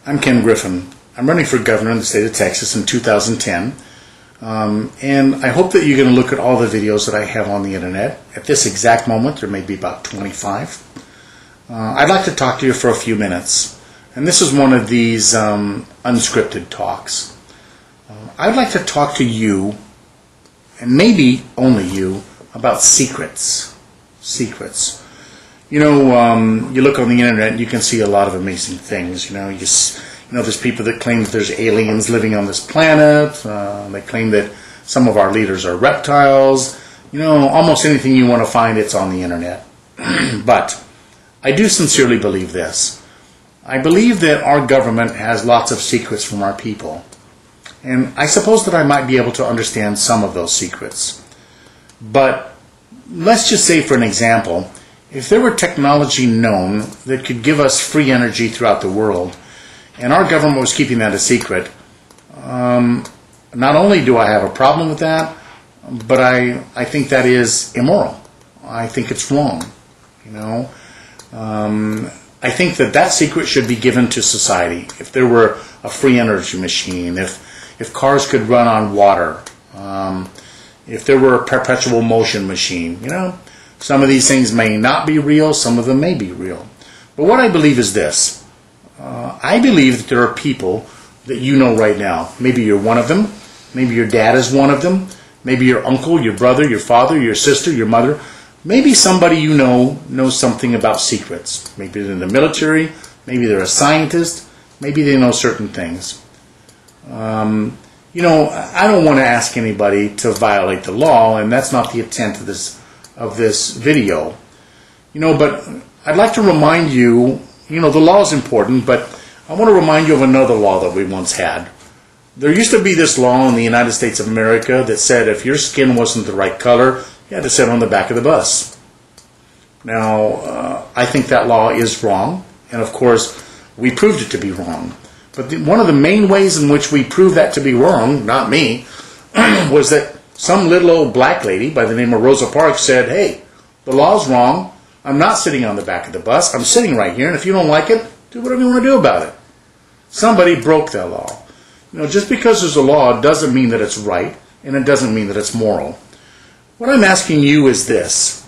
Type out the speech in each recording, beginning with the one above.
I'm Ken Griffin. I'm running for governor in the state of Texas in 2010. And I hope that you're going to look at all the videos that I have on the internet. At this exact moment, there may be about 25. I'd like to talk to you for a few minutes. And this is one of these unscripted talks. I'd like to talk to you, and maybe only you, about secrets. Secrets. You know, you look on the internet and you can see a lot of amazing things. You know, there's people that claim that there's aliens living on this planet. They claim that some of our leaders are reptiles. You know, almost anything you want to find, it's on the internet. But I do sincerely believe this. I believe that our government has lots of secrets from our people. And I suppose that I might be able to understand some of those secrets. But let's just say, for an example, if there were technology known that could give us free energy throughout the world, and our government was keeping that a secret, not only do I have a problem with that, but I think that is immoral. I think it's wrong. You know, I think that secret should be given to society. If there were a free energy machine, if cars could run on water, if there were a perpetual motion machine, you know, some of these things may not be real, some of them may be real. But what I believe is this. I believe that there are people that you know right now. Maybe you're one of them. Maybe your dad is one of them. Maybe your uncle, your brother, your father, your sister, your mother. Maybe somebody you know knows something about secrets. Maybe they're in the military. Maybe they're a scientist. Maybe they know certain things. You know, I don't want to ask anybody to violate the law, and that's not the intent of this video. You know, but I'd like to remind you, you know, the law is important, but I want to remind you of another law that we once had. There used to be this law in the United States of America that said if your skin wasn't the right color, you had to sit on the back of the bus. Now, I think that law is wrong, and of course, we proved it to be wrong. But one of the main ways in which we proved that to be wrong, not me, was that some little old black lady by the name of Rosa Parks said, hey, the law's wrong. I'm not sitting on the back of the bus. I'm sitting right here, and if you don't like it, do whatever you want to do about it. Somebody broke that law. You know, just because there's a law doesn't mean that it's right, and it doesn't mean that it's moral. What I'm asking you is this.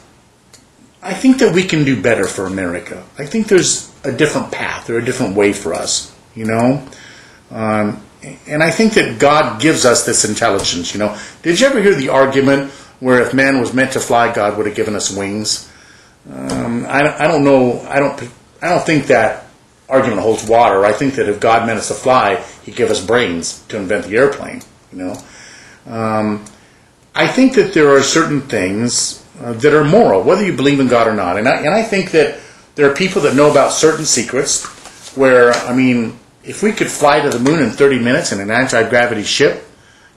I think that we can do better for America. I think there's a different path or a different way for us, you know. And I think that God gives us this intelligence, you know. Did you ever hear the argument where if man was meant to fly, God would have given us wings? I don't know. I don't think that argument holds water. I think that if God meant us to fly, He'd give us brains to invent the airplane. You know, I think that there are certain things that are moral, whether you believe in God or not. And I think that there are people that know about certain secrets. Where, I mean, if we could fly to the moon in 30 minutes in an anti-gravity ship,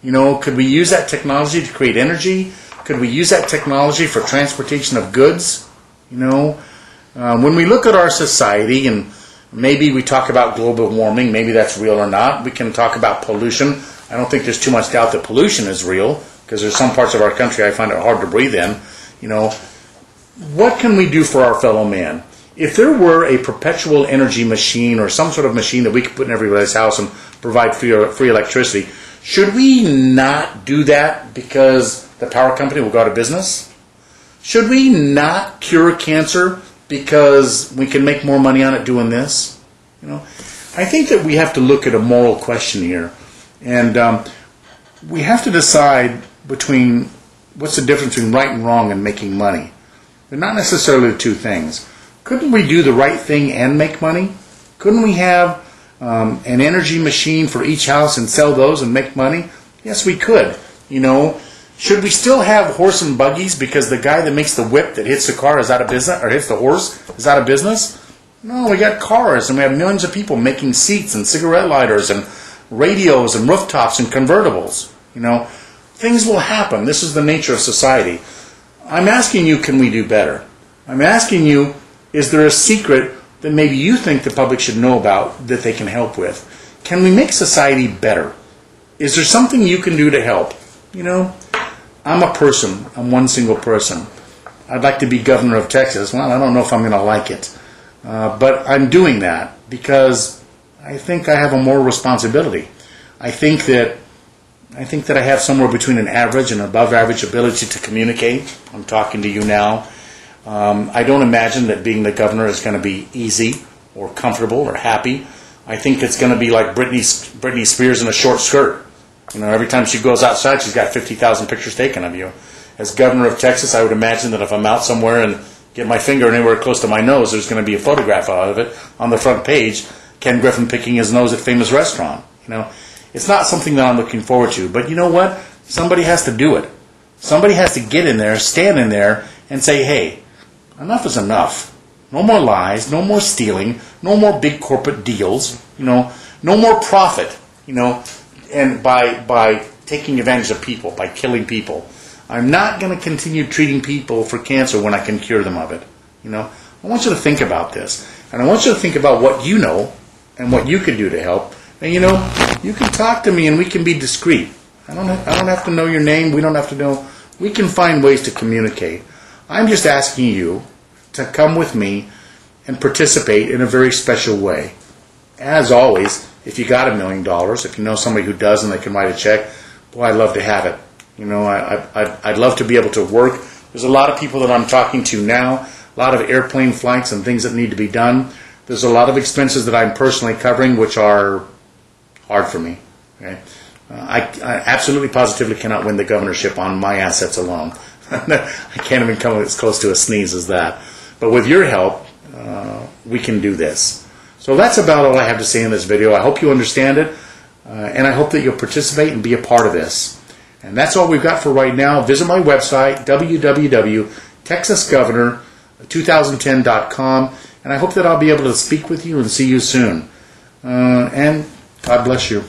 you know, could we use that technology to create energy? Could we use that technology for transportation of goods? You know, when we look at our society, and maybe we talk about global warming, maybe that's real or not. We can talk about pollution. I don't think there's too much doubt that pollution is real, because there's some parts of our country I find it hard to breathe in. You know, what can we do for our fellow man? If there were a perpetual energy machine or some sort of machine that we could put in everybody's house and provide free electricity, should we not do that because the power company will go out of business? Should we not cure cancer because we can make more money on it doing this? You know, I think that we have to look at a moral question here, and we have to decide between what's the difference between right and wrong and making money. They're not necessarily the two things. Couldn't we do the right thing and make money? Couldn't we have an energy machine for each house and sell those and make money? Yes, we could. You know, should we still have horse and buggies because the guy that makes the whip that hits the car is out of business, or hits the horse is out of business? No, we got cars, and we have millions of people making seats and cigarette lighters and radios and rooftops and convertibles. You know, things will happen. This is the nature of society. I'm asking you, can we do better? I'm asking you, is there a secret that maybe you think the public should know about that they can help with? Can we make society better? Is there something you can do to help? You know, I'm a person. I'm one single person. I'd like to be governor of Texas. Well, I don't know if I'm going to like it. But I'm doing that because I think I have a moral responsibility. I think that I have somewhere between an average and above average ability to communicate. I'm talking to you now. I don't imagine that being the governor is going to be easy or comfortable or happy. I think it's going to be like Britney Spears in a short skirt. You know, every time she goes outside, she's got 50,000 pictures taken of you. As governor of Texas, I would imagine that if I'm out somewhere and get my finger anywhere close to my nose, there's going to be a photograph out of it on the front page. Ken Griffin picking his nose at famous restaurant. You know, it's not something that I'm looking forward to. But you know what? Somebody has to do it. Somebody has to get in there, stand in there, and say, hey, enough is enough. No more lies, no more stealing, no more big corporate deals, you know, no more profit, you know, and by taking advantage of people, by killing people. I'm not going to continue treating people for cancer when I can cure them of it. You know, I want you to think about this, and I want you to think about what you know and what you can do to help. And you know, you can talk to me, and we can be discreet. I don't have to know your name. We don't have to know. We can find ways to communicate. I'm just asking you to come with me and participate in a very special way. As always, if you got $1 million, if you know somebody who does and they can write a check, boy, I'd love to have it. You know, I'd love to be able to work. There's a lot of people that I'm talking to now, a lot of airplane flights and things that need to be done. There's a lot of expenses that I'm personally covering, which are hard for me. Okay? I absolutely positively cannot win the governorship on my assets alone. I can't even come as close to a sneeze as that. But with your help, we can do this. So that's about all I have to say in this video. I hope you understand it, and I hope that you'll participate and be a part of this. And that's all we've got for right now. Visit my website, www.texasgovernor2010.com, and I hope that I'll be able to speak with you and see you soon. And God bless you.